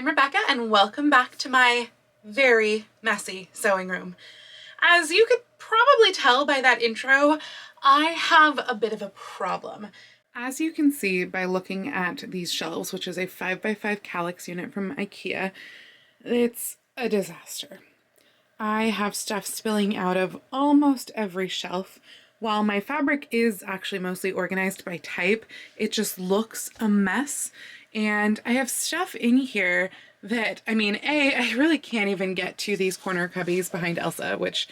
I'm Rebecca and welcome back to my very messy sewing room. As you could probably tell by that intro, I have a bit of a problem. As you can see by looking at these shelves, which is a 5x5 calyx unit from IKEA, it's a disaster. I have stuff spilling out of almost every shelf. While my fabric is actually mostly organized by type, it just looks a mess. And I have stuff in here that, I really can't even get to these corner cubbies behind Elsa, which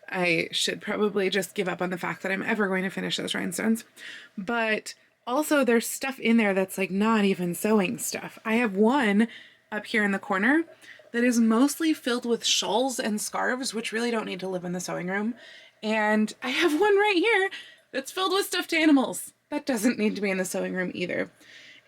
I should probably just give up on the fact that I'm ever going to finish those rhinestones. But also there's stuff in there that's like not even sewing stuff. I have one up here in the corner that is mostly filled with shawls and scarves, which really don't need to live in the sewing room. And I have one right here that's filled with stuffed animals. That doesn't need to be in the sewing room either.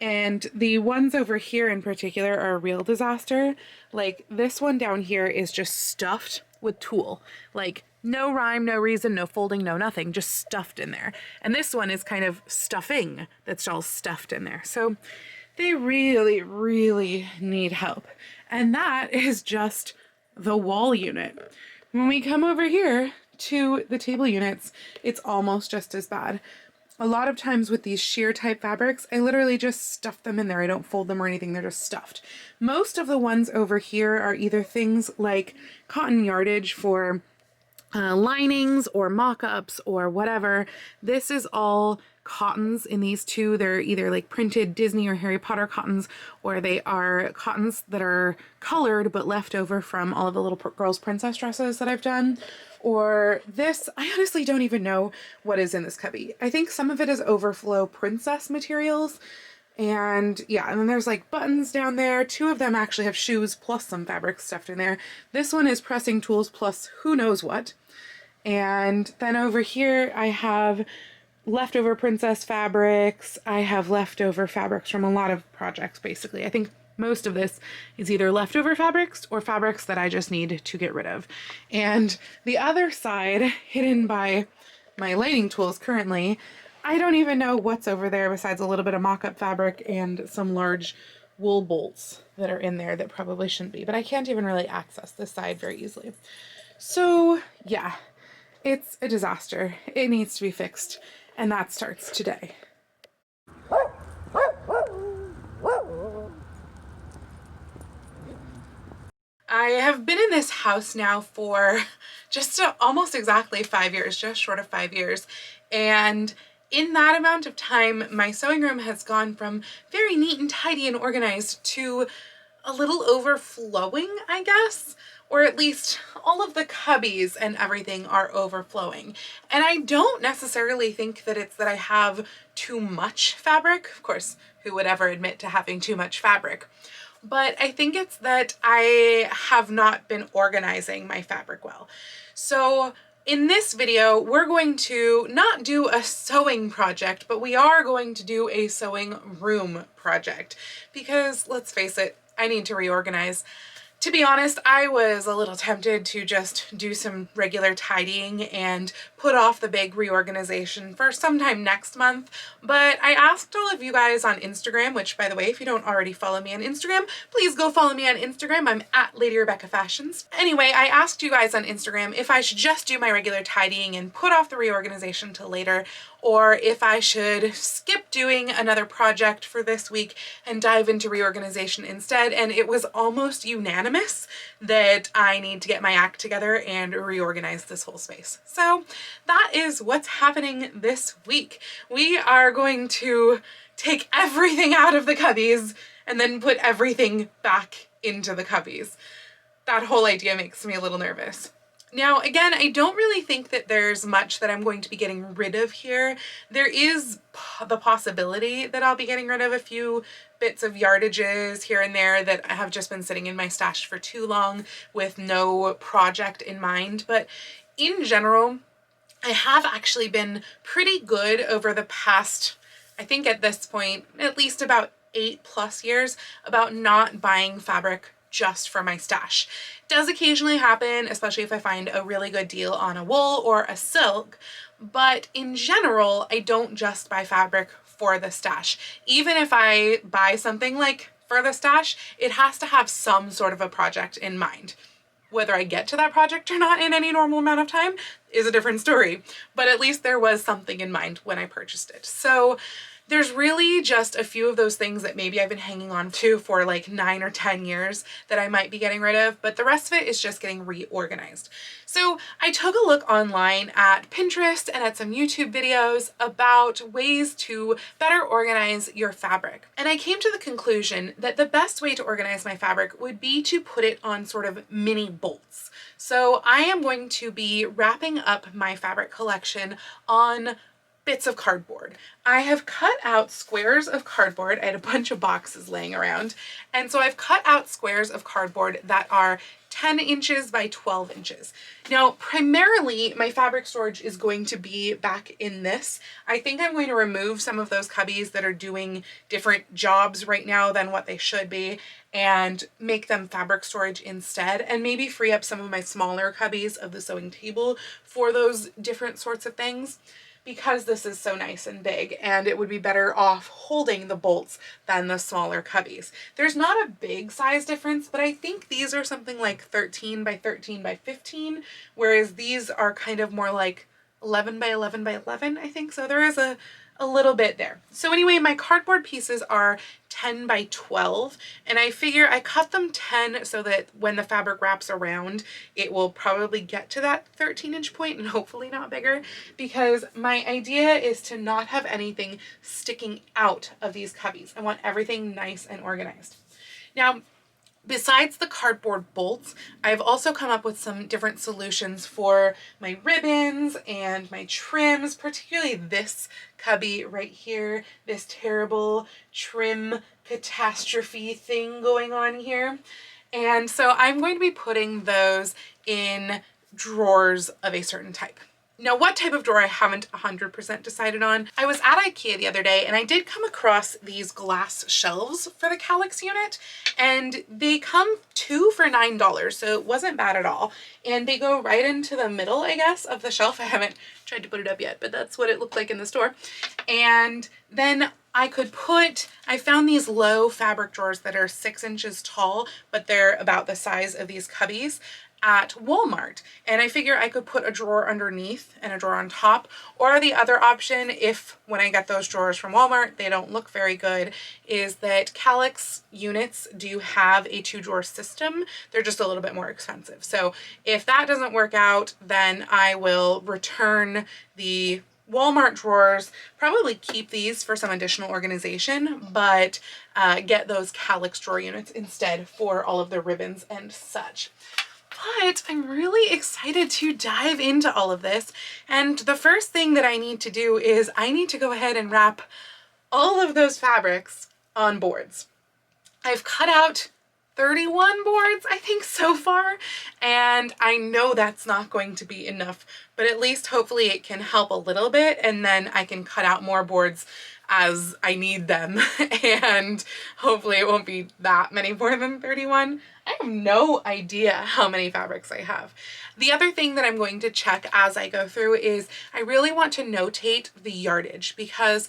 And the ones over here in particular are a real disaster. Like this one down here is just stuffed with tulle. Like no rhyme, no reason, no folding, no nothing, just stuffed in there. And this one is kind of stuffing that's all stuffed in there. So they really, really need help. And that is just the wall unit. When we come over here to the table units, it's almost just as bad. A lot of times with these sheer type fabrics, I literally just stuff them in there. I don't fold them or anything, they're just stuffed. Most of the ones over here are either things like cotton yardage for linings or mock-ups or whatever. This is all cottons in these two. They're either like printed Disney or Harry Potter cottons, or they are cottons that are colored but left over from all of the little girls' princess dresses that I've done. Or this, I honestly don't even know what is in this cubby. I think some of it is overflow princess materials. And yeah, and then there's like buttons down there. Two of them actually have shoes plus some fabric stuffed in there. This one is pressing tools plus who knows what. And then over here I have leftover princess fabrics. I have leftover fabrics from a lot of projects basically. I think most of this is either leftover fabrics or fabrics that I just need to get rid of. And the other side, hidden by my lighting tools currently, I don't even know what's over there besides a little bit of mock-up fabric and some large wool bolts that are in there that probably shouldn't be, but I can't even really access this side very easily. So yeah, it's a disaster. It needs to be fixed, and that starts today. I have been in this house now for just almost exactly 5 years, just short of 5 years. And in that amount of time, my sewing room has gone from very neat and tidy and organized to a little overflowing, I guess. Or at least all of the cubbies and everything are overflowing. And I don't necessarily think that it's that I have too much fabric. Of course, who would ever admit to having too much fabric? But I think it's that I have not been organizing my fabric well. So in this video, we're going to not do a sewing project, but we are going to do a sewing room project because let's face it, I need to reorganize. To be honest, I was a little tempted to just do some regular tidying and put off the big reorganization for sometime next month, but I asked all of you guys on Instagram, which by the way, if you don't already follow me on Instagram, please go follow me on Instagram. I'm at Lady Rebecca Fashions. Anyway, I asked you guys on Instagram if I should just do my regular tidying and put off the reorganization till later, or if I should skip doing another project for this week and dive into reorganization instead. And it was almost unanimous that I need to get my act together and reorganize this whole space. So that is what's happening this week. We are going to take everything out of the cubbies and then put everything back into the cubbies. That whole idea makes me a little nervous. Now, again, I don't really think that there's much that I'm going to be getting rid of here. There is the possibility that I'll be getting rid of a few bits of yardages here and there that have just been sitting in my stash for too long with no project in mind. But in general, I have actually been pretty good over the past, I think at this point, at least about 8+ years, about not buying fabric just for my stash. It does occasionally happen, especially if I find a really good deal on a wool or a silk, but in general, I don't just buy fabric for the stash. Even if I buy something like for the stash, it has to have some sort of a project in mind. Whether I get to that project or not in any normal amount of time is a different story, but at least there was something in mind when I purchased it. So there's really just a few of those things that maybe I've been hanging on to for like 9 or 10 years that I might be getting rid of, but the rest of it is just getting reorganized. So I took a look online at Pinterest and at some YouTube videos about ways to better organize your fabric. And I came to the conclusion that the best way to organize my fabric would be to put it on sort of mini bolts. So I am going to be wrapping up my fabric collection on bits of cardboard. I have cut out squares of cardboard. I had a bunch of boxes laying around. And so I've cut out squares of cardboard that are 10 inches by 12 inches. Now, primarily my fabric storage is going to be back in this. I think I'm going to remove some of those cubbies that are doing different jobs right now than what they should be and make them fabric storage instead, and maybe free up some of my smaller cubbies of the sewing table for those different sorts of things, because this is so nice and big and it would be better off holding the bolts than the smaller cubbies. There's not a big size difference, but I think these are something like 13 by 13 by 15, whereas these are kind of more like 11 by 11 by 11, I think. So there is a little bit there. So anyway, my cardboard pieces are 10 by 12, and I figure I cut them 10 so that when the fabric wraps around, it will probably get to that 13-inch point and hopefully not bigger, because my idea is to not have anything sticking out of these cubbies. I want everything nice and organized. Now, besides the cardboard bolts, I've also come up with some different solutions for my ribbons and my trims, particularly this cubby right here, this terrible trim catastrophe thing going on here. And so I'm going to be putting those in drawers of a certain type. Now, what type of drawer I haven't 100% decided on. I was at IKEA the other day and I did come across these glass shelves for the Calyx unit, and they come 2 for $9, so it wasn't bad at all. And they go right into the middle, I guess, of the shelf. I haven't tried to put it up yet, but that's what it looked like in the store. And then I found these low fabric drawers that are 6 inches tall, but they're about the size of these cubbies at Walmart, and I figure I could put a drawer underneath and a drawer on top. Or the other option, if when I get those drawers from Walmart they don't look very good, is that Calyx units do have a 2-drawer system. They're just a little bit more expensive. So if that doesn't work out, then I will return the Walmart drawers, probably keep these for some additional organization, but get those Calyx drawer units instead for all of the ribbons and such. But I'm really excited to dive into all of this. And the first thing that I need to do is I need to go ahead and wrap all of those fabrics on boards. I've cut out 31 boards, I think, so far, and I know that's not going to be enough, but at least hopefully it can help a little bit, and then I can cut out more boards as I need them, and hopefully it won't be that many more than 31. I have no idea how many fabrics I have. The other thing that I'm going to check as I go through is I really want to notate the yardage, because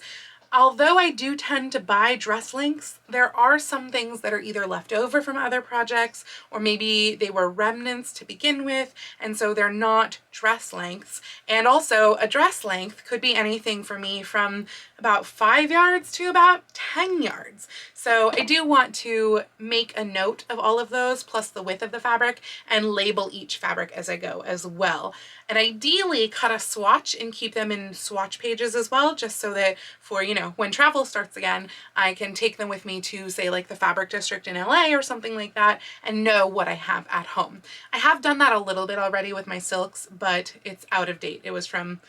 although I do tend to buy dress lengths, there are some things that are either left over from other projects, or maybe they were remnants to begin with, and so they're not dress lengths. And also a dress length could be anything for me from about 5 yards to about 10 yards. So I do want to make a note of all of those, plus the width of the fabric, and label each fabric as I go as well. And ideally cut a swatch and keep them in swatch pages as well, just so that for, you know, when travel starts again, I can take them with me to, say, like the fabric district in LA or something like that, and know what I have at home. I have done that a little bit already with my silks, but it's out of date. It was from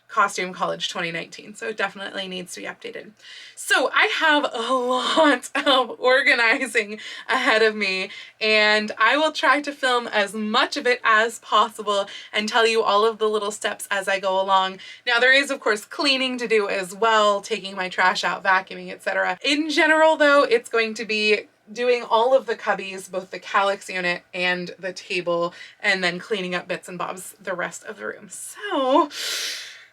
Costume College 2019, so it definitely needs to be updated. So I have a lot of organizing ahead of me, and I will try to film as much of it as possible and tell you all of the little steps as I go along. Now there is of course cleaning to do as well, taking my trash out, vacuuming, etc. In general though, it's going to be doing all of the cubbies, both the Calyx unit and the table, and then cleaning up bits and bobs the rest of the room. So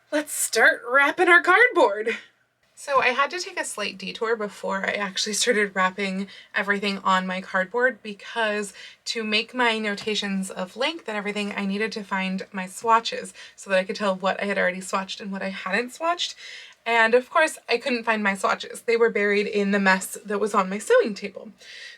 let's start wrapping our cardboard. So I had to take a slight detour before I actually started wrapping everything on my cardboard, because to make my notations of length and everything, I needed to find my swatches so that I could tell what I had already swatched and what I hadn't swatched. And of course, I couldn't find my swatches. They were buried in the mess that was on my sewing table.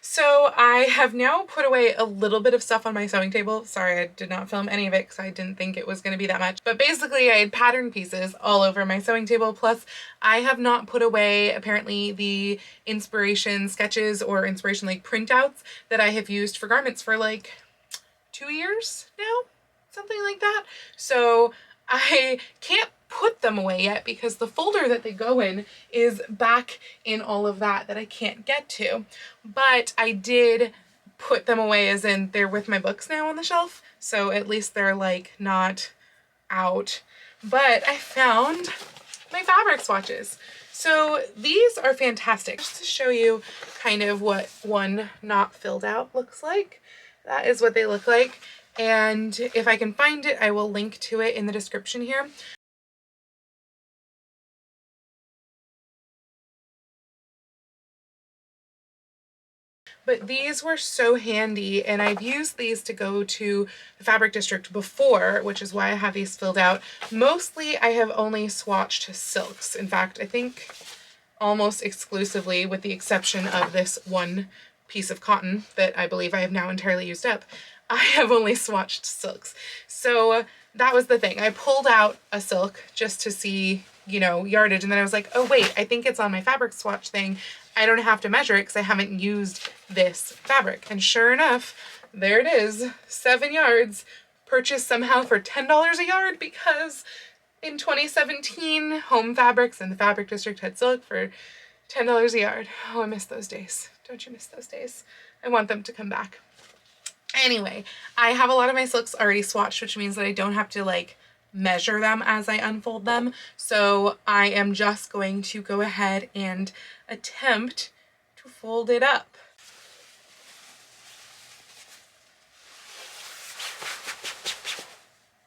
So I have now put away a little bit of stuff on my sewing table. Sorry, I did not film any of it because I didn't think it was going to be that much. But basically, I had pattern pieces all over my sewing table. Plus, I have not put away, apparently, the inspiration sketches or inspiration like printouts that I have used for garments for like 2 years now, something like that. So I can't put them away yet because the folder that they go in is back in all of that I can't get to. But I did put them away, as in they're with my books now on the shelf, so at least they're like not out. But I found my fabric swatches. So these are fantastic. Just to show you kind of what one not filled out looks like. That is what they look like. And if I can find it, I will link to it in the description here. But these were so handy, and I've used these to go to the fabric district before, which is why I have these filled out. Mostly I have only swatched silks. In fact, I think almost exclusively, with the exception of this one piece of cotton that I believe I have now entirely used up, I have only swatched silks. So that was the thing. I pulled out a silk just to see, you know, yardage, and then I was like, oh wait, I think it's on my fabric swatch thing. I don't have to measure it because I haven't used this fabric. And sure enough, there it is, 7 yards, purchased somehow for $10 a yard, because in 2017, Home Fabrics and the Fabric District had silk for $10 a yard. Oh, I miss those days. Don't you miss those days? I want them to come back. Anyway, I have a lot of my silks already swatched, which means that I don't have to like measure them as I unfold them. So I am just going to go ahead and attempt to fold it up.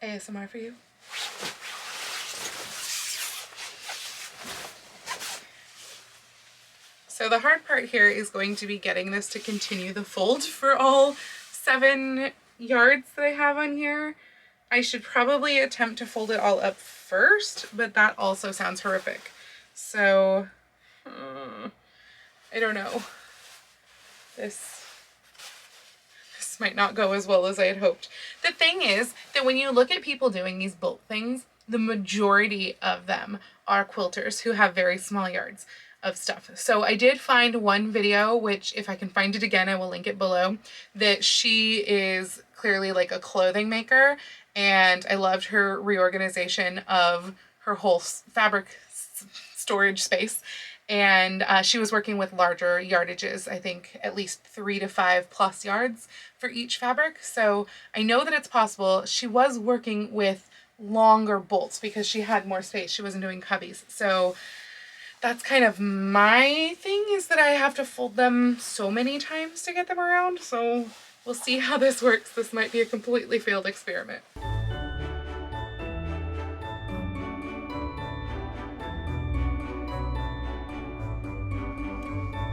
ASMR for you. So the hard part here is going to be getting this to continue the fold for all 7 yards that I have on here. I should probably attempt to fold it all up first, but that also sounds horrific. So, I don't know. This might not go as well as I had hoped. The thing is that when you look at people doing these bolt things, the majority of them are quilters who have very small yards of stuff. So I did find one video, which if I can find it again, I will link it below, that she is clearly like a clothing maker, and I loved her reorganization of her whole fabric storage space. And she was working with larger yardages, I think at least 3 to 5 plus yards for each fabric. So I know that it's possible. She was working with longer bolts because she had more space. She wasn't doing cubbies. So that's kind of my thing, is that I have to fold them so many times to get them around. So we'll see how this works. This might be a completely failed experiment.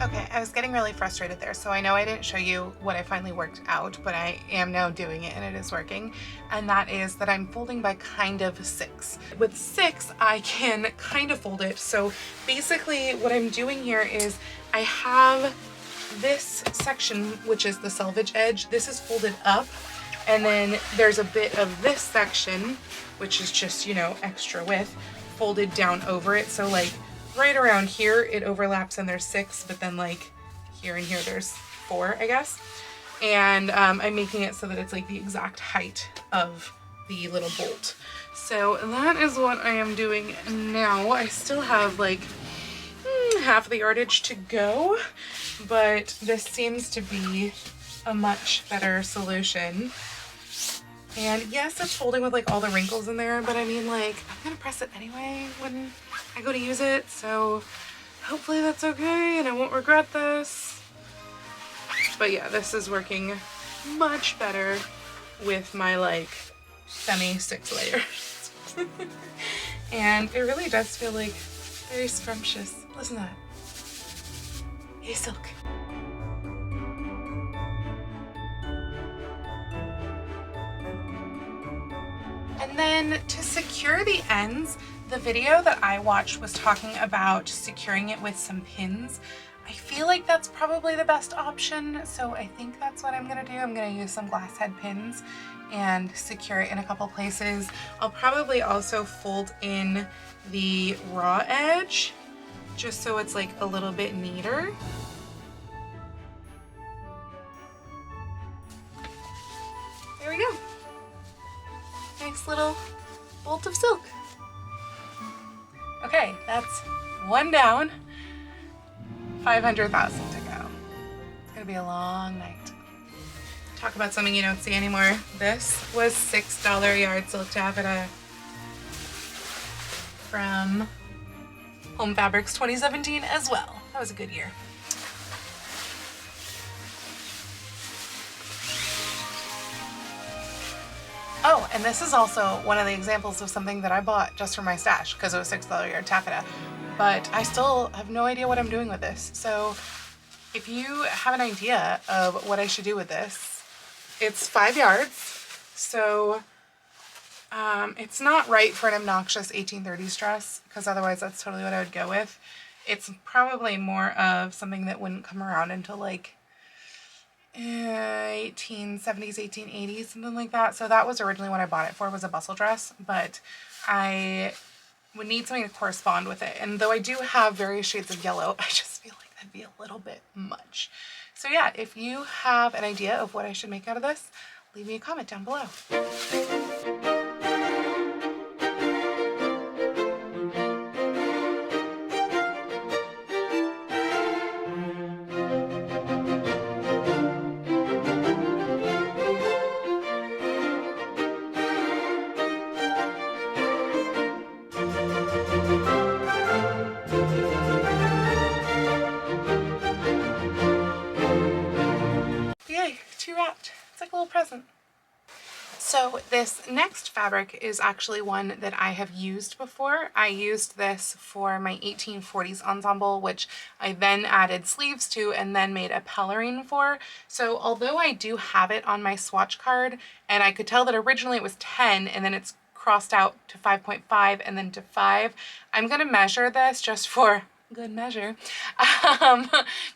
Okay, I was getting really frustrated there, so I know I didn't show you what I finally worked out, but I am now doing it and it is working. And that is that I'm folding by kind of 6. With 6, I can kind of fold it. So basically what I'm doing here is I have this section, which is the selvage edge. This is folded up, and then there's a bit of this section, which is just, you know, extra width, folded down over it. So like right around here it overlaps and there's 6, but then like here and here there's 4, I guess. And I'm making it so that it's like the exact height of the little bolt. So that is what I am doing now. I still have like half the yardage to go, but this seems to be a much better solution. And yes, it's folding with like all the wrinkles in there, but I mean, like, I'm gonna press it anyway when I go to use it, so hopefully that's okay and I won't regret this. But yeah, this is working much better with my like semi 6 layers. And it really does feel like Very scrumptious. Listen to that. Hey, silk. And then to secure the ends, the video that I watched was talking about securing it with some pins. I feel like that's probably the best option, so I think that's what I'm gonna do. I'm gonna use some glass head pins and secure it in a couple places. I'll probably also fold in the raw edge just so it's like a little bit neater. There we go. Nice little bolt of silk. Okay, that's one down, 500,000 to go. It's gonna be a long night. Talk about something you don't see anymore. This was $6 yard silk taffeta from Home Fabrics 2017 as well. That was a good year. Oh, and this is also one of the examples of something that I bought just for my stash because it was $6 yard taffeta, but I still have no idea what I'm doing with this. So if you have an idea of what I should do with this, it's 5 yards. So it's not right for an obnoxious 1830s dress because otherwise that's totally what I would go with. It's probably more of something that wouldn't come around until like 1870s, 1880s, something like that. So that was originally what I bought it for, was a bustle dress, but I would need something to correspond with it. And though I do have various shades of yellow, I just feel like that'd be a little bit much. So yeah, if you have an idea of what I should make out of this, leave me a comment down below. Yay, 2 wrapped. It's like a little present. So this next fabric is actually one that I have used before. I used this for my 1840s ensemble, which I then added sleeves to and then made a pelerine for. So although I do have it on my swatch card, and I could tell that originally it was 10 and then it's crossed out to 5.5 and then to 5, I'm gonna measure this just for good measure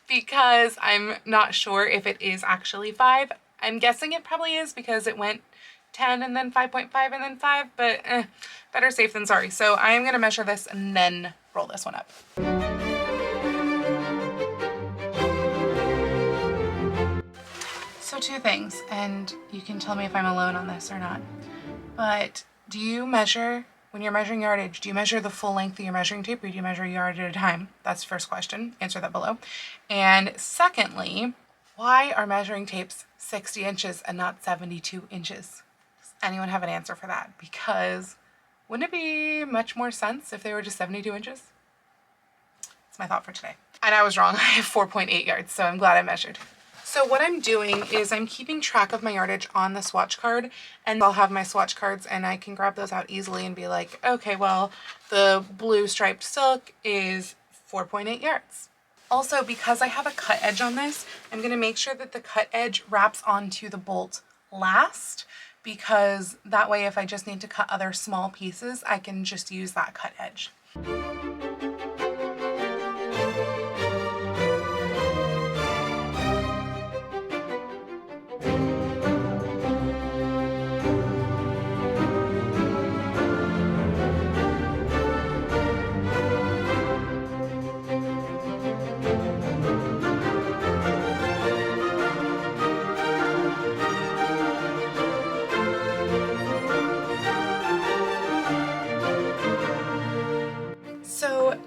because I'm not sure if it is actually 5. I'm guessing it probably is because it went 10 and then 5.5 and then 5, but better safe than sorry. So I am going to measure this and then roll this one up. So 2 things, and you can tell me if I'm alone on this or not, but do you measure, when you're measuring yardage, do you measure the full length of your measuring tape or do you measure a yard at a time? That's the first question. Answer that below. And secondly, why are measuring tapes 60 inches and not 72 inches? Does anyone have an answer for that? Because wouldn't it be much more sense if they were just 72 inches? That's my thought for today. And I was wrong. I have 4.8 yards, so I'm glad I measured. So what I'm doing is I'm keeping track of my yardage on the swatch card, and I'll have my swatch cards and I can grab those out easily and be like, okay, well, the blue striped silk is 4.8 yards. Also, because I have a cut edge on this, I'm going to make sure that the cut edge wraps onto the bolt last, because that way if I just need to cut other small pieces, I can just use that cut edge.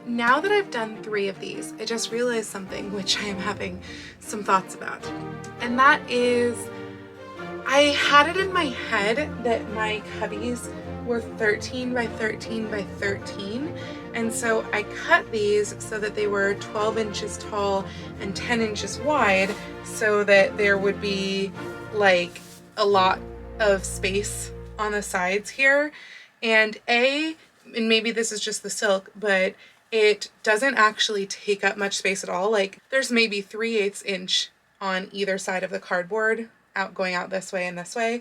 Now that I've done 3 of these, I just realized something which I am having some thoughts about. And that is, I had it in my head that my cubbies were 13 by 13 by 13. And so I cut these so that they were 12 inches tall and 10 inches wide so that there would be like a lot of space on the sides here. And maybe this is just the silk, but it doesn't actually take up much space at all. Like there's maybe 3/8 inch on either side of the cardboard going out this way and this way.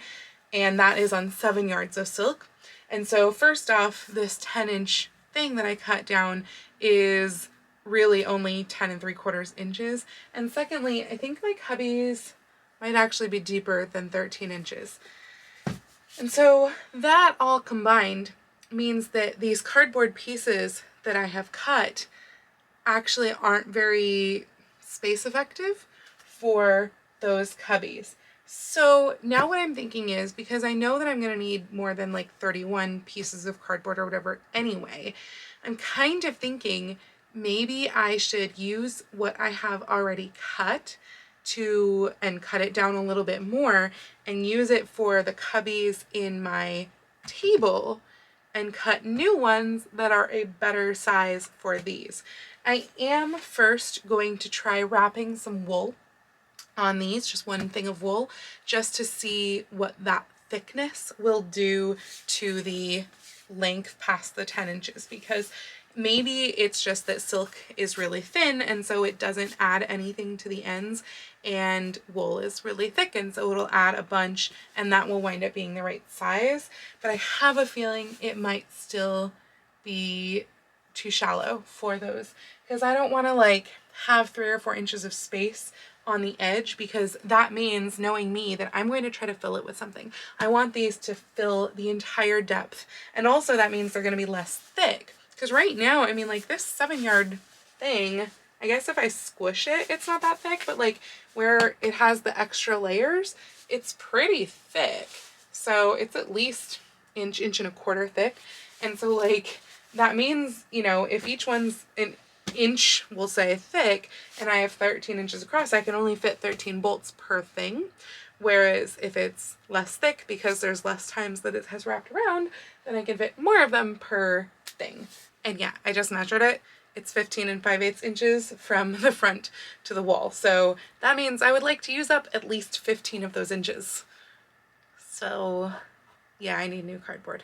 And that is on 7 yards of silk. And so first off, this 10-inch thing that I cut down is really only 10 3/4 inches. And secondly, I think my cubbies might actually be deeper than 13 inches. And so that all combined means that these cardboard pieces that I have cut actually aren't very space effective for those cubbies. So now what I'm thinking is, because I know that I'm going to need more than like 31 pieces of cardboard or whatever anyway, I'm kind of thinking maybe I should use what I have already cut and cut it down a little bit more and use it for the cubbies in my table and cut new ones that are a better size for these. I am first going to try wrapping some wool on these, just one thing of wool, just to see what that thickness will do to the length past the 10 inches, because maybe it's just that silk is really thin and so it doesn't add anything to the ends, and wool is really thick and so it'll add a bunch and that will wind up being the right size. But I have a feeling it might still be too shallow for those, because I don't want to like have 3 or 4 inches of space on the edge, because that means, knowing me, that I'm going to try to fill it with something. I want these to fill the entire depth, and also that means they're going to be less thick, because right now, I mean, like this 7-yard thing, I guess if I squish it, it's not that thick, but like where it has the extra layers, it's pretty thick. So it's at least inch and a quarter thick. And so like that means, you know, if each one's an inch, we'll say, thick, and I have 13 inches across, I can only fit 13 bolts per thing. Whereas if it's less thick, because there's less times that it has wrapped around, then I can fit more of them per thing. And yeah, I just measured it. It's 15 5/8 inches from the front to the wall. So that means I would like to use up at least 15 of those inches. So yeah, I need new cardboard.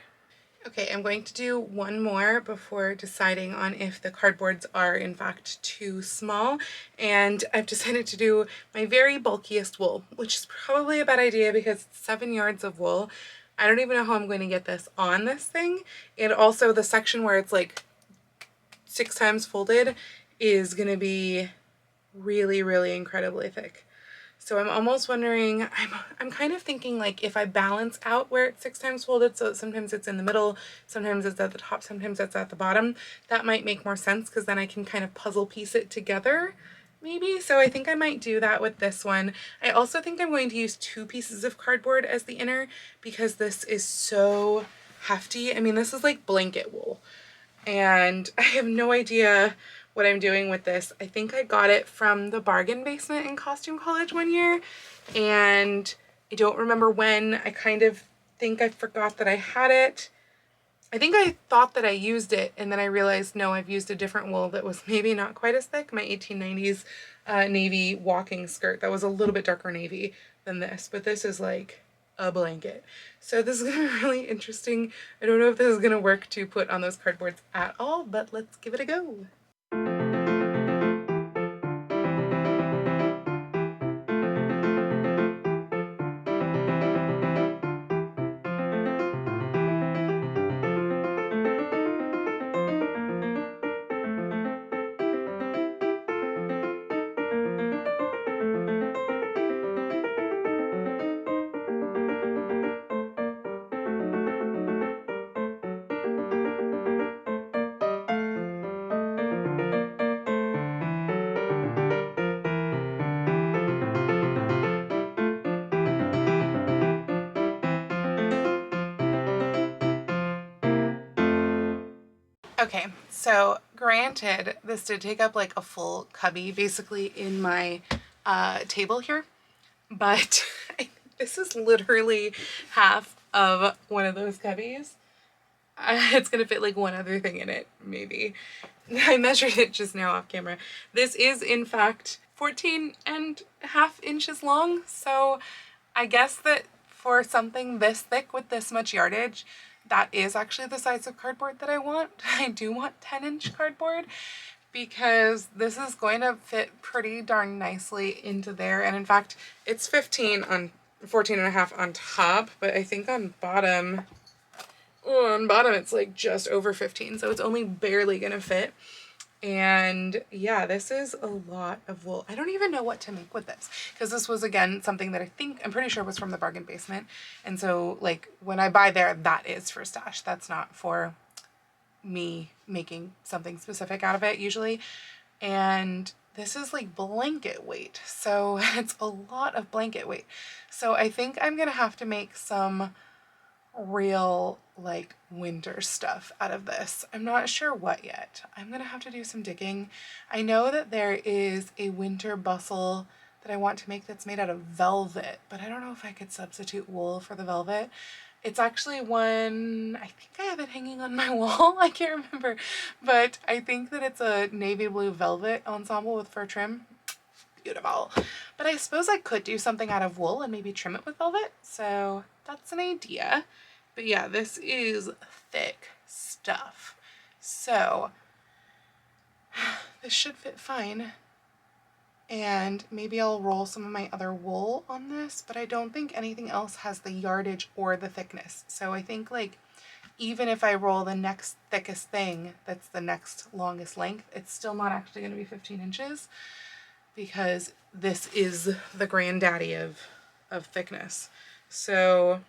Okay, I'm going to do one more before deciding on if the cardboards are in fact too small. And I've decided to do my very bulkiest wool, which is probably a bad idea because it's 7 yards of wool. I don't even know how I'm going to get this on this thing. And also the section where it's like 6 times folded is going to be really, really incredibly thick. So I'm almost wondering, I'm kind of thinking like if I balance out where it's 6 times folded, so sometimes it's in the middle, sometimes it's at the top, sometimes it's at the bottom, that might make more sense, because then I can kind of puzzle piece it together maybe. So I think I might do that with this one. I also think I'm going to use 2 pieces of cardboard as the inner, because this is so hefty. I mean, this is like blanket wool, and I have no idea what I'm doing with this. I think I got it from the bargain basement in costume college one year, and I don't remember when. I kind of think I forgot that I had it. I think I thought that I used it, and then I realized, no, I've used a different wool that was maybe not quite as thick. My 1890s navy walking skirt that was a little bit darker navy than this, but this is like a blanket. So this is gonna be really interesting. I don't know if this is gonna work to put on those cardboards at all, but let's give it a go. Okay, so granted, this did take up like a full cubby basically in my table here, but I think this is literally half of one of those cubbies. It's gonna fit like one other thing in it, maybe. I measured it just now off camera. This is in fact 14.5 inches long, so I guess that for something this thick with this much yardage, that is actually the size of cardboard that I want. I do want 10-inch cardboard because this is going to fit pretty darn nicely into there. And in fact, it's 14 and a half on top, but I think on bottom, it's like just over 15. So it's only barely gonna fit. And yeah, this is a lot of wool. I don't even know what to make with this because this was, again, something that I'm pretty sure was from the bargain basement. And so like when I buy there, that is for stash. That's not for me making something specific out of it usually. And this is like blanket weight. So it's a lot of blanket weight. So I think I'm gonna have to make some real like winter stuff out of this. I'm not sure what yet. I'm gonna have to do some digging. I know that there is a winter bustle that I want to make that's made out of velvet, but I don't know if I could substitute wool for the velvet. It's actually one, I think I have it hanging on my wall. I can't remember, but I think that it's a navy blue velvet ensemble with fur trim. Beautiful. But I suppose I could do something out of wool and maybe trim it with velvet. So that's an idea. But yeah, this is thick stuff. So this should fit fine. And maybe I'll roll some of my other wool on this, but I don't think anything else has the yardage or the thickness. So I think like even if I roll the next thickest thing that's the next longest length, it's still not actually going to be 15 inches because this is the granddaddy of thickness. So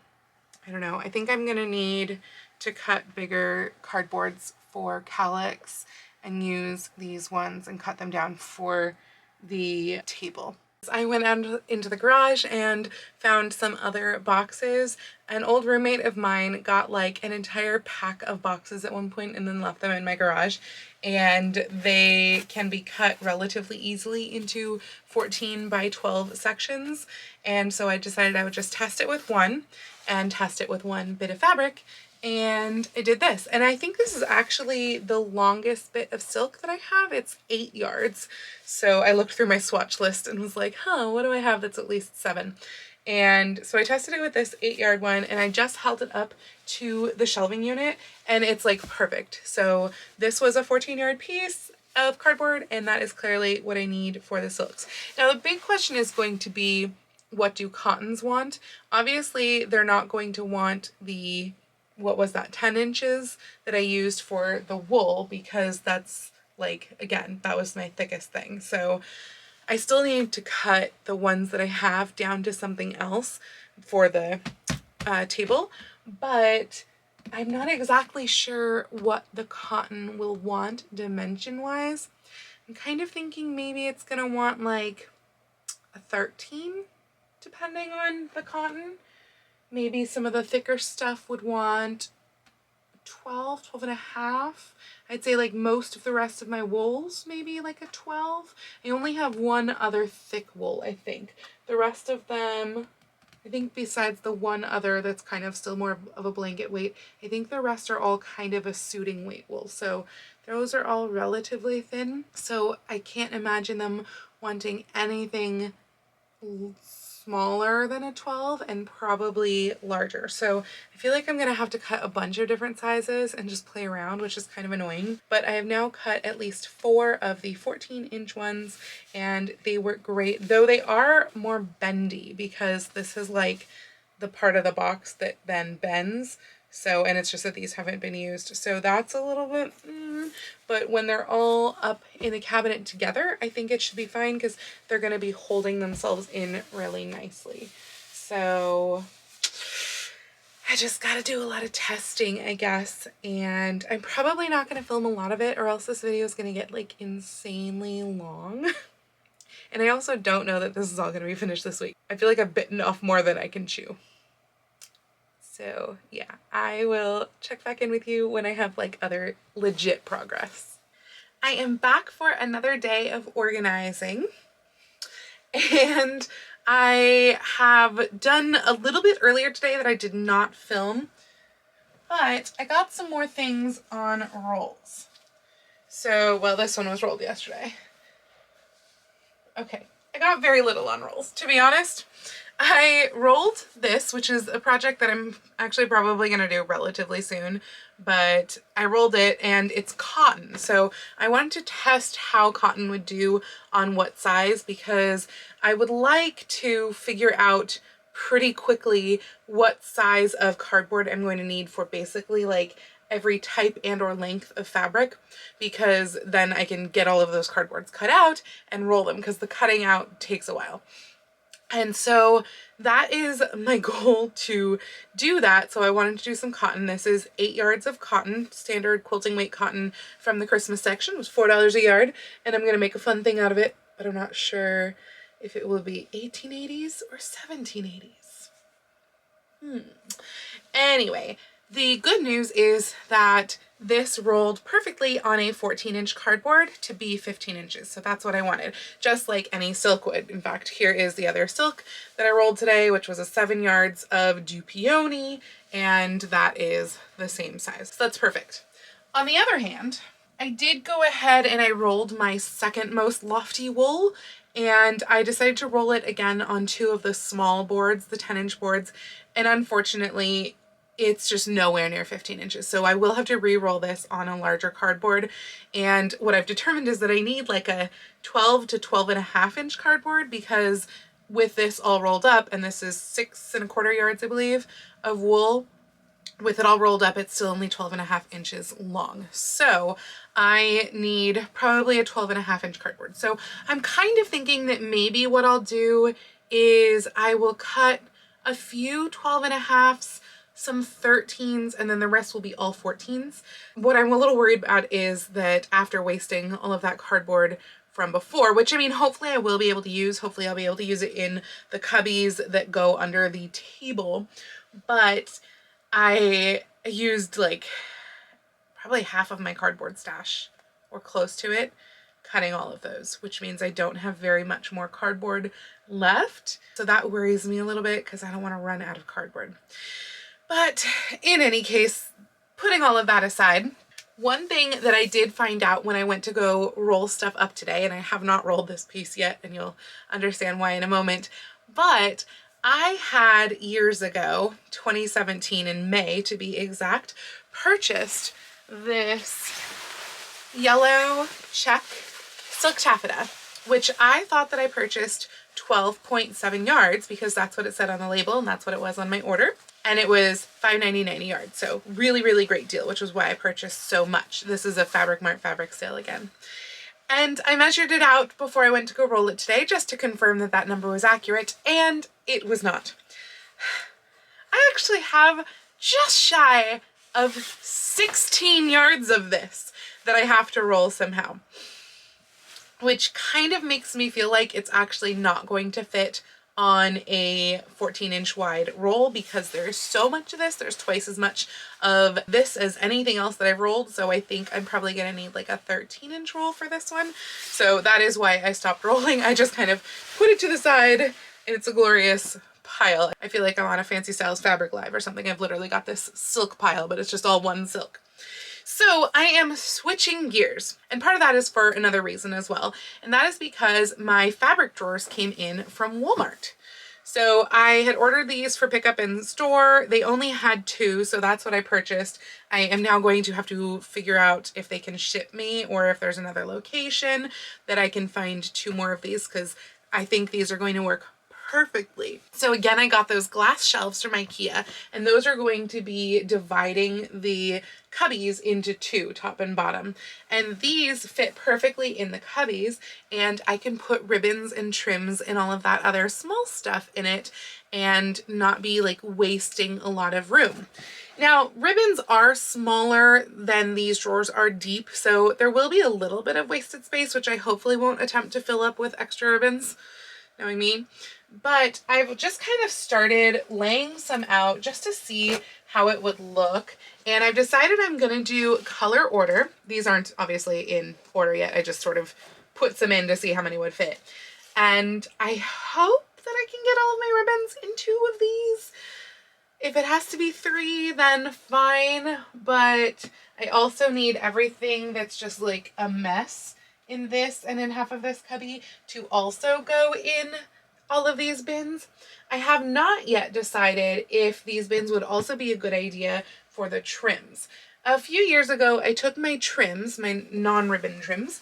I don't know. I think I'm going to need to cut bigger cardboards for calyx and use these ones and cut them down for the table. I went out into the garage and found some other boxes. An old roommate of mine got like an entire pack of boxes at one point and then left them in my garage, and they can be cut relatively easily into 14 by 12 sections. And so I decided I would just test it with one and test it with one bit of fabric. And I did this, and I think this is actually the longest bit of silk that I have. It's 8 yards. So I looked through my swatch list and was like, what do I have that's at least 7? And so I tested it with this 8-yard one, and I just held it up to the shelving unit, and it's like perfect. So this was a 14-yard piece of cardboard, and that is clearly what I need for the silks. Now the big question is going to be, what do cottons want? Obviously they're not going to want the, what was that, 10 inches that I used for the wool, because that's like, again, that was my thickest thing. So I still need to cut the ones that I have down to something else for the table, but I'm not exactly sure what the cotton will want dimension wise. I'm kind of thinking maybe it's gonna want like a 13, depending on the cotton. Maybe some of the thicker stuff would want 12 and a half. I'd say like most of the rest of my wools, maybe like a 12. I only have one other thick wool, I think. The rest of them, I think besides the one other that's kind of still more of a blanket weight, I think the rest are all kind of a suiting weight wool. So those are all relatively thin. So I can't imagine them wanting anything smaller than a 12 and probably larger. So I feel like I'm gonna have to cut a bunch of different sizes and just play around, which is kind of annoying. But I have now cut at least 4 of the 14-inch ones, and they work great, though they are more bendy because this is like the part of the box that then bends. So, and it's just that these haven't been used. So that's a little bit, but when they're all up in a cabinet together, I think it should be fine because they're going to be holding themselves in really nicely. So I just got to do a lot of testing, I guess. And I'm probably not going to film a lot of it, or else this video is going to get like insanely long. And I also don't know that this is all going to be finished this week. I feel like I've bitten off more than I can chew. So yeah, I will check back in with you when I have like other legit progress. I am back for another day of organizing, and I have done a little bit earlier today that I did not film, but I got some more things on rolls. So, well, this one was rolled yesterday. Okay, I got very little on rolls, to be honest. I rolled this, which is a project that I'm actually probably going to do relatively soon, but I rolled it and it's cotton. So I wanted to test how cotton would do on what size, because I would like to figure out pretty quickly what size of cardboard I'm going to need for basically like every type and or length of fabric, because then I can get all of those cardboards cut out and roll them, because the cutting out takes a while. And so that is my goal, to do that. So I wanted to do some cotton. This is 8 yards of cotton, standard quilting weight cotton from the Christmas section. It was $4 a yard, and I'm going to make a fun thing out of it, but I'm not sure if it will be 1880s or 1780s. Anyway, the good news is that this rolled perfectly on a 14-inch cardboard to be 15 inches. So that's what I wanted, just like any silk would. In fact, here is the other silk that I rolled today, which was a 7 yards of Dupioni, and that is the same size. So that's perfect. On the other hand, I did go ahead and I rolled my second most lofty wool, and I decided to roll it again on 2 of the small boards, the 10-inch boards, and unfortunately it's just nowhere near 15 inches. So I will have to re-roll this on a larger cardboard. And what I've determined is that I need like a 12 to 12.5 inch cardboard, because with this all rolled up, and this is 6¼ yards, I believe, of wool, with it all rolled up, it's still only 12.5 inches long. So I need probably a 12.5 inch cardboard. So I'm kind of thinking that maybe what I'll do is I will cut a few 12.5s, some 13s, and then the rest will be all 14s. What I'm a little worried about is that after wasting all of that cardboard from before, which I mean, hopefully I will be able to use, hopefully I'll be able to use it in the cubbies that go under the table, but I used like probably half of my cardboard stash or close to it, cutting all of those, which means I don't have very much more cardboard left. So that worries me a little bit, because I don't want to run out of cardboard. But in any case, putting all of that aside, one thing that I did find out when I went to go roll stuff up today, and I have not rolled this piece yet, and you'll understand why in a moment, but I had years ago, 2017 in May to be exact, purchased this yellow check silk taffeta, which I thought that I purchased 12.7 yards, because that's what it said on the label and that's what it was on my order. And it was $5.99 a yard. So really, really great deal, which was why I purchased so much. This is a Fabric Mart fabric sale again. And I measured it out before I went to go roll it today, just to confirm that that number was accurate, and it was not. I actually have just shy of 16 yards of this that I have to roll somehow, which kind of makes me feel like it's actually not going to fit on a 14-inch wide roll, because there's so much of this. There's twice as much of this as anything else that I've rolled. So I think I'm probably gonna need like a 13-inch roll for this one. So that is why I stopped rolling. I just kind of put it to the side, and it's a glorious pile. I feel like I'm on a Fancy Styles Fabric Live or something. I've literally got this silk pile, but it's just all one silk. So I am switching gears, and part of that is for another reason as well, and that is because my fabric drawers came in from Walmart. So I had ordered these for pickup in store. They only had 2, so that's what I purchased. I am now going to have to figure out if they can ship me, or if there's another location that I can find 2 more of these, because I think these are going to work perfectly. So again, I got those glass shelves from IKEA, and those are going to be dividing the cubbies into 2, top and bottom. And these fit perfectly in the cubbies, and I can put ribbons and trims and all of that other small stuff in it and not be like wasting a lot of room. Now, ribbons are smaller than these drawers are deep, so there will be a little bit of wasted space, which I hopefully won't attempt to fill up with extra ribbons, knowing me. But I've just kind of started laying some out just to see how it would look. And I've decided I'm going to do color order. These aren't obviously in order yet. I just sort of put some in to see how many would fit. And I hope that I can get all of my ribbons in 2 of these. If it has to be 3, then fine. But I also need everything that's just like a mess in this and in half of this cubby to also go in all of these bins. I have not yet decided if these bins would also be a good idea for the trims. A few years ago, I took my trims, my non-ribbon trims,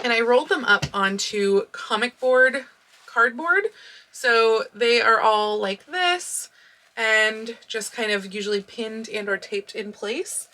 and I rolled them up onto comic board cardboard. So they are all like this and just kind of usually pinned and or taped in place.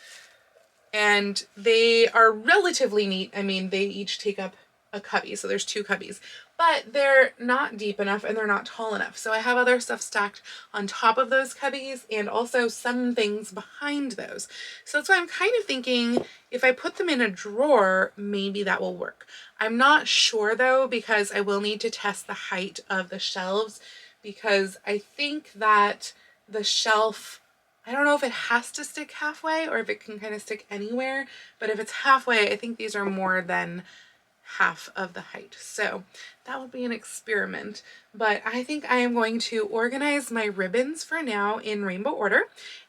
And they are relatively neat. I mean, they each take up a cubby, so there's 2 cubbies, but they're not deep enough and they're not tall enough. So I have other stuff stacked on top of those cubbies and also some things behind those. So that's why I'm kind of thinking if I put them in a drawer, maybe that will work. I'm not sure though, because I will need to test the height of the shelves, because I think that the shelf, I don't know if it has to stick halfway or if it can kind of stick anywhere, but if it's halfway, I think these are more than half of the height. So that will be an experiment, but I think I am going to organize my ribbons for now in rainbow order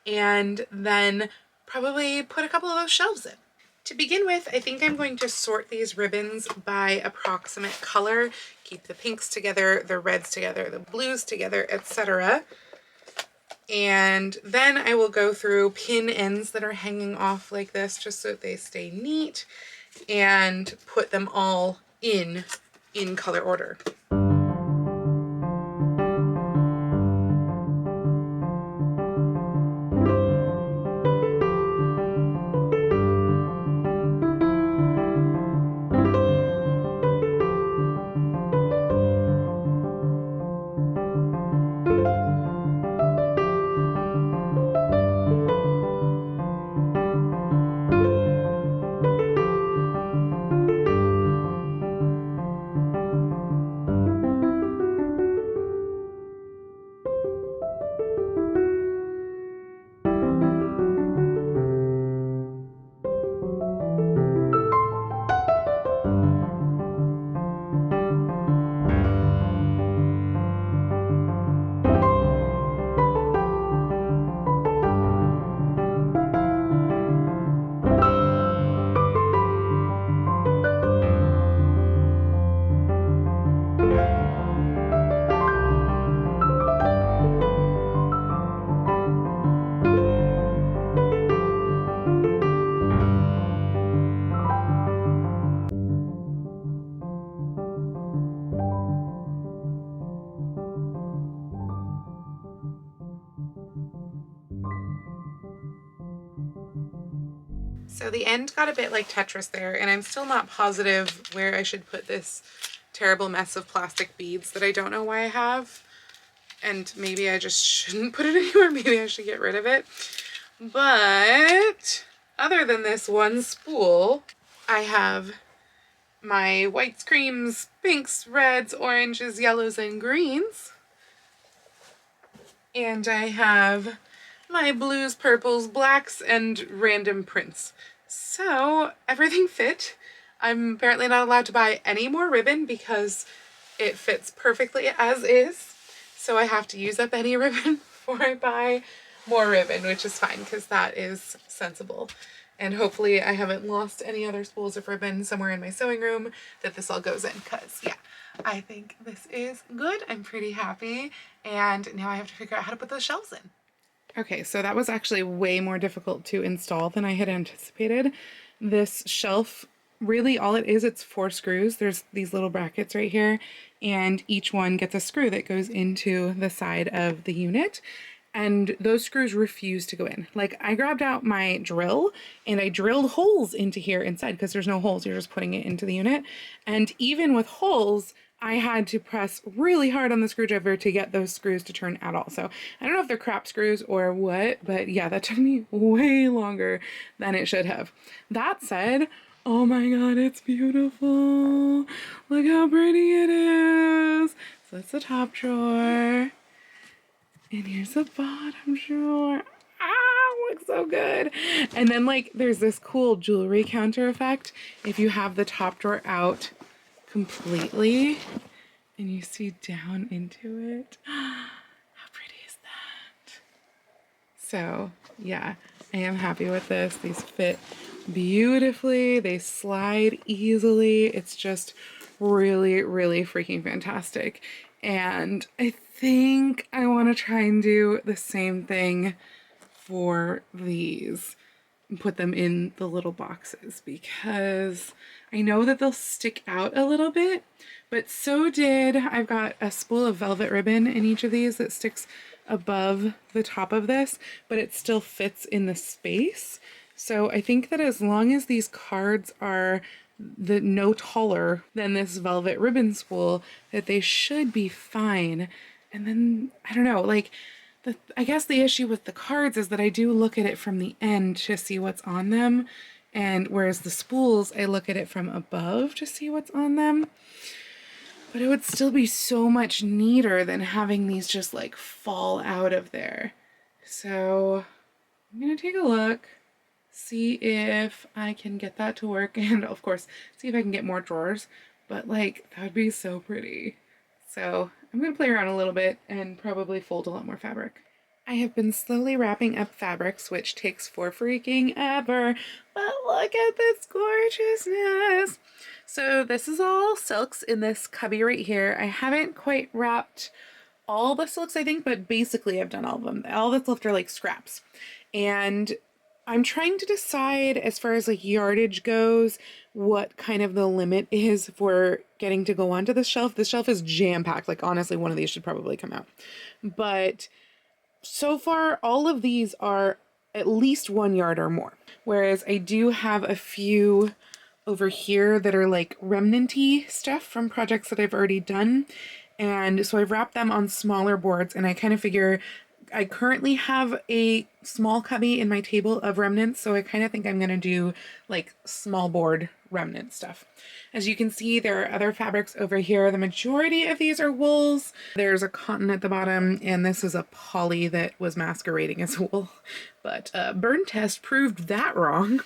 and then probably put a couple of those shelves in. To begin with, I think I'm going to sort these ribbons by approximate color, keep the pinks together, the reds together, the blues together, etc. And then I will go through pin ends that are hanging off like this just so that they stay neat and put them all in color order. So the end got a bit like Tetris there, and I'm still not positive where I should put this terrible mess of plastic beads that I don't know why I have. And maybe I just shouldn't put it anywhere. Maybe I should get rid of it. But other than this one spool, I have my whites, creams, pinks, reds, oranges, yellows, and greens. And I have my blues, purples, blacks, and random prints. So everything fit. I'm apparently not allowed to buy any more ribbon because it fits perfectly as is. So I have to use up any ribbon before I buy more ribbon, which is fine because that is sensible. And hopefully I haven't lost any other spools of ribbon somewhere in my sewing room that this all goes in, because yeah, I think this is good. I'm pretty happy. And now I have to figure out how to put those shelves in. Okay, so that was actually way more difficult to install than I had anticipated. This shelf, really all it is, it's 4 screws. There's these little brackets right here, and each one gets a screw that goes into the side of the unit. And those screws refuse to go in. Like, I grabbed out my drill and I drilled holes into here inside because there's no holes. You're just putting it into the unit. And even with holes, I had to press really hard on the screwdriver to get those screws to turn at all. So I don't know if they're crap screws or what, but yeah, that took me way longer than it should have. That said, oh my God, it's beautiful. Look how pretty it is. So that's the top drawer. And here's the bottom drawer. Ah, looks so good. And then like there's this cool jewelry counter effect if you have the top drawer out completely and you see down into it. How pretty is that? So yeah, I am happy with this. These fit beautifully. They slide easily. It's just really, really freaking fantastic. And I think I want to try and do the same thing for these and put them in the little boxes because I know that they'll stick out a little bit, but I've got a spool of velvet ribbon in each of these that sticks above the top of this, but it still fits in the space. So I think that as long as these cards are no taller than this velvet ribbon spool, that they should be fine. And then, I don't know, like, I guess the issue with the cards is that I do look at it from the end to see what's on them, and whereas the spools, I look at it from above to see what's on them. But it would still be so much neater than having these just like fall out of there. So I'm gonna take a look, see if I can get that to work, and of course, see if I can get more drawers. But like, that would be so pretty. So I'm gonna play around a little bit and probably fold a lot more fabric. I have been slowly wrapping up fabrics, which takes for freaking ever, but look at this gorgeousness. So this is all silks in this cubby right here. I haven't quite wrapped all the silks, I think, but basically I've done all of them. All that's left are like scraps. And I'm trying to decide, as far as like yardage goes, what kind of the limit is for getting to go onto the shelf. The shelf is jam-packed. Like, honestly, one of these should probably come out. But so far, all of these are at least 1 yard or more. Whereas I do have a few over here that are like remnant-y stuff from projects that I've already done. And so I've wrapped them on smaller boards, and I kind of figure I currently have a small cubby in my table of remnants, so I kind of think I'm going to do like small board remnant stuff. As you can see, there are other fabrics over here. The majority of these are wools. There's a cotton at the bottom, and this is a poly that was masquerading as wool, but burn test proved that wrong.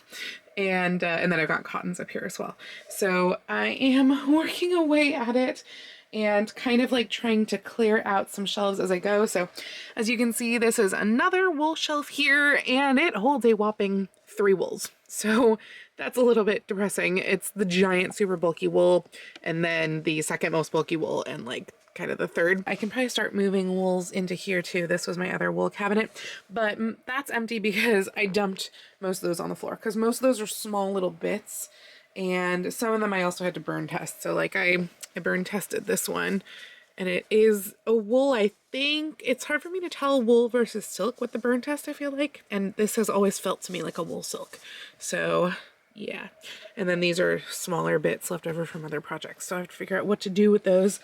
And then I've got cottons up here as well. So I am working away at it and kind of like trying to clear out some shelves as I go. So as you can see, this is another wool shelf here, and it holds a whopping 3 wools. So that's a little bit depressing. It's the giant super bulky wool, and then the second most bulky wool, and like kind of the third. I can probably start moving wools into here too. This was my other wool cabinet, but that's empty because I dumped most of those on the floor because most of those are small little bits, and some of them I also had to burn test. So like I burn tested this one, and it is a wool. I think it's hard for me to tell wool versus silk with the burn test, I feel like. And this has always felt to me like a wool silk. So yeah. And then these are smaller bits left over from other projects. So I have to figure out what to do with those.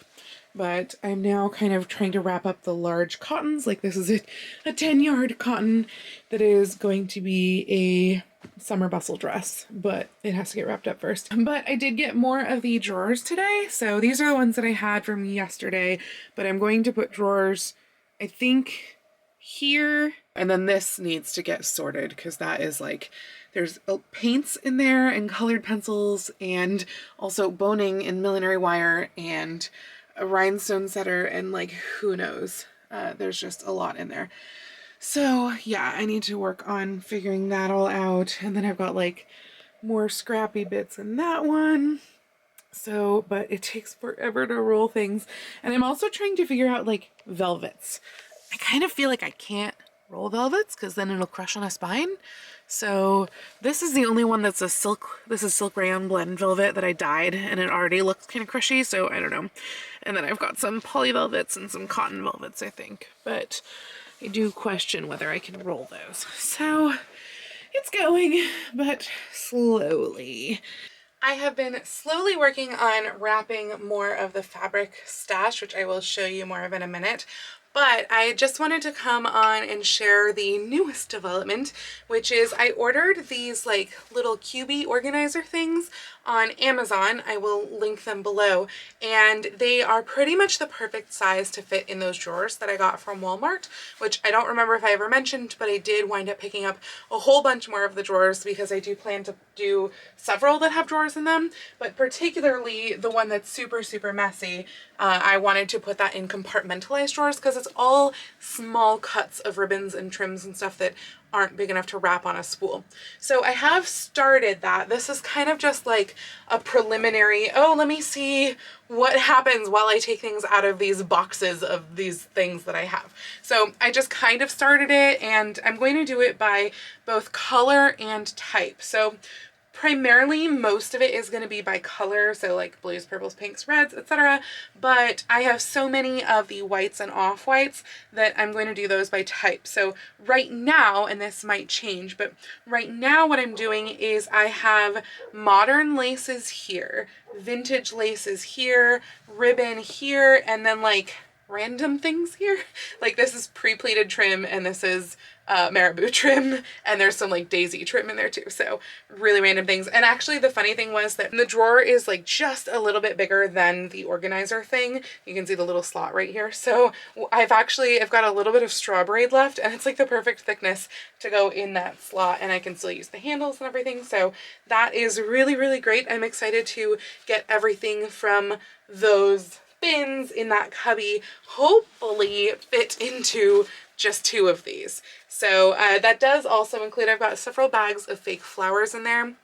But I'm now kind of trying to wrap up the large cottons. Like this is a 10-yard cotton that is going to be a summer bustle dress, but it has to get wrapped up first. But I did get more of the drawers today. So these are the ones that I had from yesterday, but I'm going to put drawers, I think, here. And then this needs to get sorted because that is like, there's paints in there and colored pencils and also boning and millinery wire and a rhinestone setter and like who knows. There's just a lot in there. So yeah, I need to work on figuring that all out. And then I've got like more scrappy bits in that one. So, but it takes forever to roll things. And I'm also trying to figure out like velvets. I kind of feel like I can't roll velvets because then it'll crush on a spine. So this is the only one that's a silk. This is silk rayon blend velvet that I dyed, and it already looks kind of crushy. So I don't know. And then I've got some poly velvets and some cotton velvets, I think. But I do question whether I can roll those. So it's going, but slowly. I have been slowly working on wrapping more of the fabric stash, which I will show you more of in a minute. But I just wanted to come on and share the newest development, which is I ordered these like little cubey organizer things on Amazon. I will link them below, and they are pretty much the perfect size to fit in those drawers that I got from Walmart, which I don't remember if I ever mentioned, but I did wind up picking up a whole bunch more of the drawers because I do plan to do several that have drawers in them, but particularly the one that's super, super messy. I wanted to put that in compartmentalized drawers because it's all small cuts of ribbons and trims and stuff that aren't big enough to wrap on a spool. So I have started that. This is kind of just like a preliminary, oh, let me see what happens while I take things out of these boxes of these things that I have. So I just kind of started it, and I'm going to do it by both color and type. So primarily, most of it is going to be by color, so like blues, purples, pinks, reds, etc. But I have so many of the whites and off-whites that I'm going to do those by type. So right now, and this might change, but right now what I'm doing is I have modern laces here, vintage laces here, ribbon here, and then like random things here. Like this is pre-pleated trim, and this is marabou trim, and there's some like daisy trim in there too. So really random things. And actually the funny thing was that the drawer is like just a little bit bigger than the organizer thing. You can see the little slot right here. So I've got a little bit of straw braid left, and it's like the perfect thickness to go in that slot, and I can still use the handles and everything. So that is really, really great. I'm excited to get everything from those bins in that cubby hopefully fit into just 2 of these. So that does also include, I've got several bags of fake flowers in there.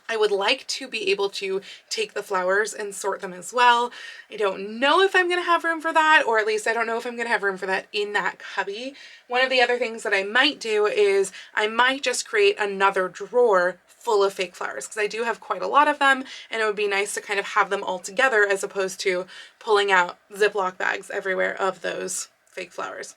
I would like to be able to take the flowers and sort them as well. I don't know if I'm going to have room for that, or at least I don't know if I'm going to have room for that in that cubby. One of the other things that I might do is I might just create another drawer full of fake flowers, because I do have quite a lot of them, and it would be nice to kind of have them all together as opposed to pulling out Ziploc bags everywhere of those fake flowers.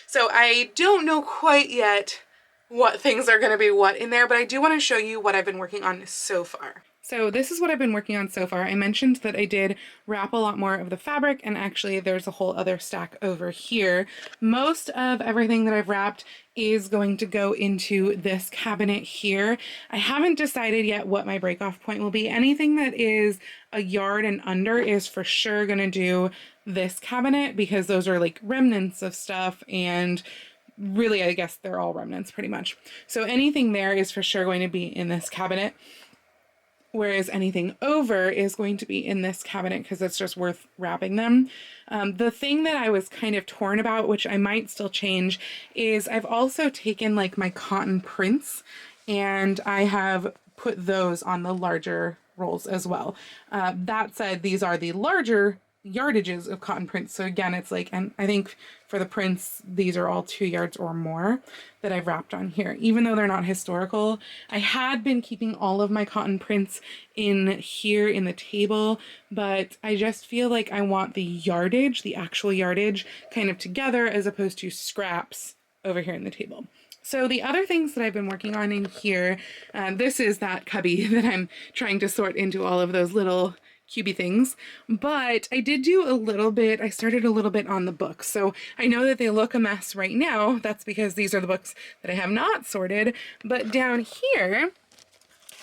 So I don't know quite yet what things are going to be what in there, but I do want to show you what I've been working on so far. So this is what I've been working on so far. I mentioned that I did wrap a lot more of the fabric, and actually there's a whole other stack over here. Most of everything that I've wrapped is going to go into this cabinet here. I haven't decided yet what my break-off point will be. Anything that is a yard and under is for sure going to do this cabinet, because those are like remnants of stuff, and really I guess they're all remnants pretty much. So anything there is for sure going to be in this cabinet, whereas anything over is going to be in this cabinet because it's just worth wrapping them. The thing that I was kind of torn about, which I might still change, is I've also taken like my cotton prints and I have put those on the larger rolls as well. That said, these are the larger yardages of cotton prints. So again, it's like, and I think for the prints, these are all 2 yards or more that I've wrapped on here. Even though they're not historical, I had been keeping all of my cotton prints in here in the table, but I just feel like I want the yardage, the actual yardage, kind of together as opposed to scraps over here in the table. So the other things that I've been working on in here, this is that cubby that I'm trying to sort into all of those little cubey things, but I did do a little bit, I started a little bit on the books. So I know that they look a mess right now. That's because these are the books that I have not sorted, but down here,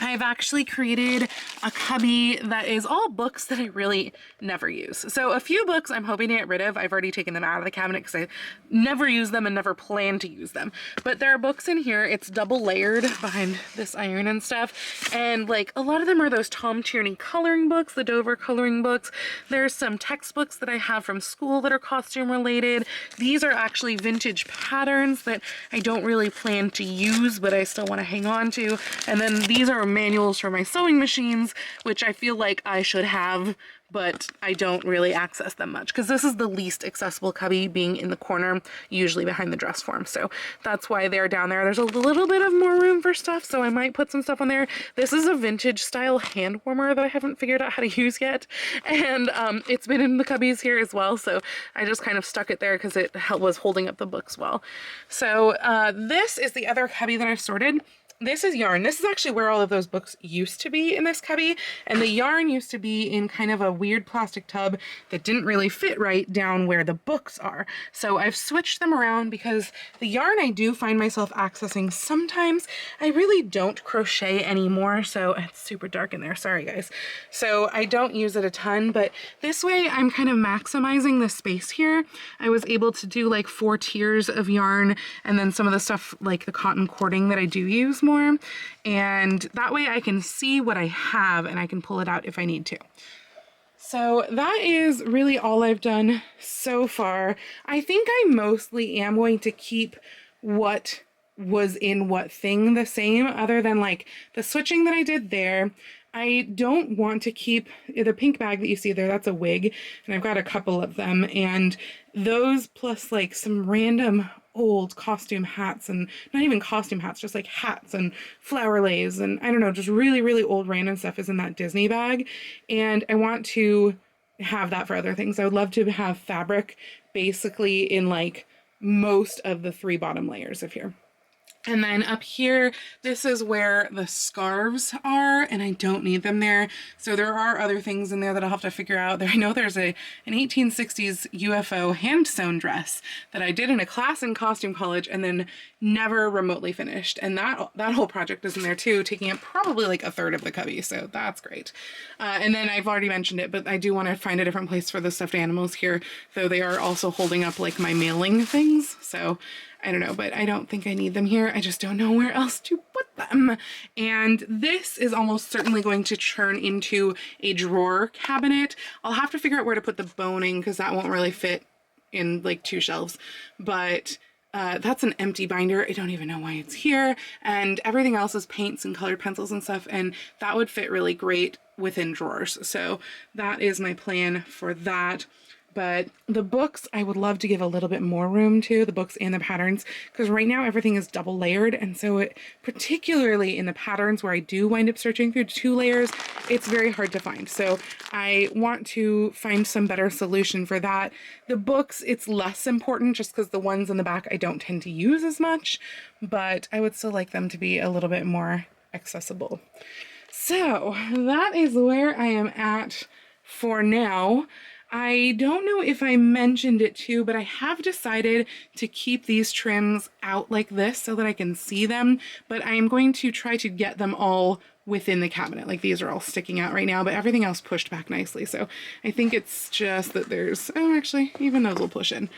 I've actually created a cubby that is all books that I really never use. So a few books I'm hoping to get rid of. I've already taken them out of the cabinet because I never use them and never plan to use them. But there are books in here. It's double layered behind this iron and stuff. And like a lot of them are those Tom Tierney coloring books, the Dover coloring books. There's some textbooks that I have from school that are costume related. These are actually vintage patterns that I don't really plan to use, but I still want to hang on to. And then these are manuals for my sewing machines, which I feel like I should have, but I don't really access them much because this is the least accessible cubby, being in the corner, usually behind the dress form. So that's why they're down there. There's a little bit of more room for stuff, so I might put some stuff on there. This is a vintage style hand warmer that I haven't figured out how to use yet, and it's been in the cubbies here as well, so I just kind of stuck it there because it was holding up the books well. So this is the other cubby that I've sorted. This is yarn. This is actually where all of those books used to be in this cubby, and the yarn used to be in kind of a weird plastic tub that didn't really fit right down where the books are. So I've switched them around because the yarn I do find myself accessing sometimes. I really don't crochet anymore, so it's super dark in there, sorry guys. So I don't use it a ton, but this way I'm kind of maximizing the space here. I was able to do like 4 tiers of yarn, and then some of the stuff like the cotton cording that I do use more, and that way I can see what I have and I can pull it out if I need to. So that is really all I've done so far. I think I mostly am going to keep what was in what thing the same, other than like the switching that I did there. I don't want to keep the pink bag that you see there. That's a wig, and I've got a couple of them, and those plus like some random old costume hats, and not even costume hats, just like hats and flower lays, and I don't know, just really, really old random stuff is in that Disney bag. And I want to have that for other things. I would love to have fabric basically in like most of the 3 bottom layers of here. And then up here, this is where the scarves are, and I don't need them there. So there are other things in there that I'll have to figure out. I know there's an 1860s UFO hand-sewn dress that I did in a class in costume college and then never remotely finished. And that whole project is in there too, taking up probably like a third of the cubby, so that's great. And then I've already mentioned it, but I do want to find a different place for the stuffed animals here, though they are also holding up like my mailing things. So I don't know, but I don't think I need them here. I just don't know where else to put them. And this is almost certainly going to turn into a drawer cabinet. I'll have to figure out where to put the boning because that won't really fit in like 2 shelves. But that's an empty binder. I don't even know why it's here. And everything else is paints and colored pencils and stuff. And that would fit really great within drawers. So that is my plan for that. But the books, I would love to give a little bit more room to, the books and the patterns, because right now everything is double layered. And so particularly in the patterns where I do wind up searching through 2 layers, it's very hard to find. So I want to find some better solution for that. The books, it's less important just because the ones in the back I don't tend to use as much, but I would still like them to be a little bit more accessible. So that is where I am at for now. I don't know if I mentioned it too, but I have decided to keep these trims out like this so that I can see them, but I am going to try to get them all within the cabinet. Like these are all sticking out right now, but everything else pushed back nicely. So I think it's just that there's, oh, actually, even those will push in.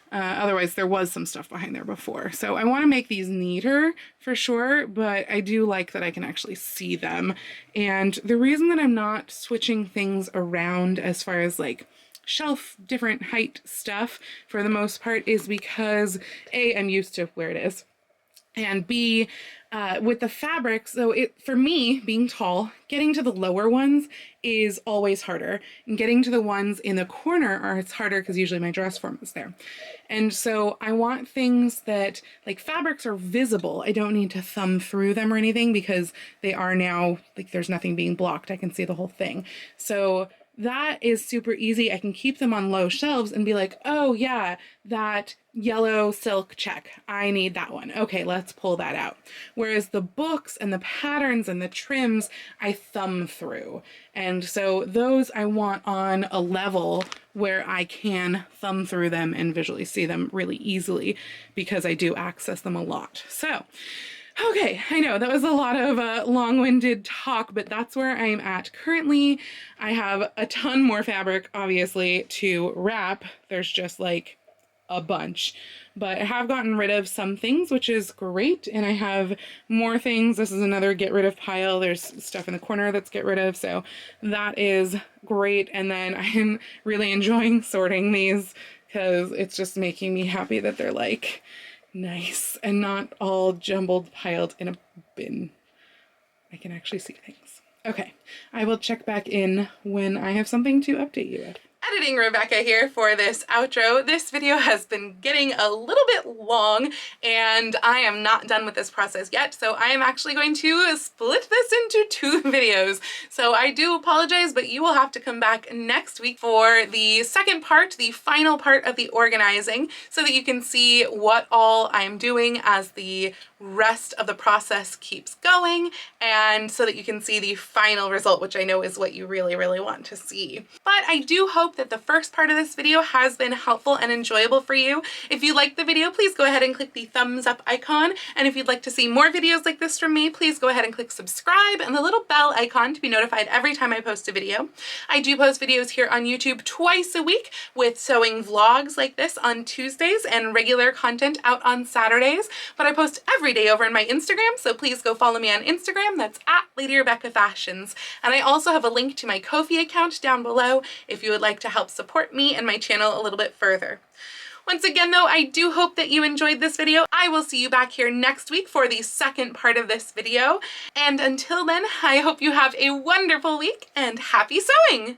Otherwise there was some stuff behind there before. So I want to make these neater for sure, but I do like that I can actually see them. And the reason that I'm not switching things around as far as like shelf different height stuff for the most part is because A, I'm used to where it is, and B, with the fabric, so for me being tall, getting to the lower ones is always harder, and getting to the ones in the corner it's harder because usually my dress form is there. And so I want things that like fabrics are visible. I don't need to thumb through them or anything because they are now like there's nothing being blocked. I can see the whole thing. So that is super easy. I can keep them on low shelves and be like, oh yeah, that yellow silk check, I need that one. Okay, let's pull that out. Whereas the books and the patterns and the trims, I thumb through. And so those I want on a level where I can thumb through them and visually see them really easily because I do access them a lot. So okay, I know that was a lot of long-winded talk, but that's where I'm at currently. I have a ton more fabric, obviously, to wrap. There's just like a bunch, but I have gotten rid of some things, which is great. And I have more things. This is another get rid of pile. There's stuff in the corner that's get rid of. So that is great. And then I'm really enjoying sorting these because it's just making me happy that they're like nice and not all jumbled piled in a bin. I can actually see things. Okay, I will check back in when I have something to update you with. Editing Rebecca here for this outro. This video has been getting a little bit long and I am not done with this process yet, so I am actually going to split this into 2 videos. So I do apologize, but you will have to come back next week for the second part, the final part of the organizing, so that you can see what all I'm doing as the rest of the process keeps going, and so that you can see the final result, which I know is what you really, really want to see. But I do hope that the first part of this video has been helpful and enjoyable for you. If you liked the video, please go ahead and click the thumbs up icon. And if you'd like to see more videos like this from me, please go ahead and click subscribe and the little bell icon to be notified every time I post a video. I do post videos here on YouTube twice a week with sewing vlogs like this on Tuesdays and regular content out on Saturdays, but I post every day over on my Instagram, so please go follow me on Instagram. That's at Lady Rebecca Fashions. And I also have a link to my Ko-fi account down below if you would like to help support me and my channel a little bit further. Once again though, I do hope that you enjoyed this video. I will see you back here next week for the second part of this video. And until then, I hope you have a wonderful week and happy sewing!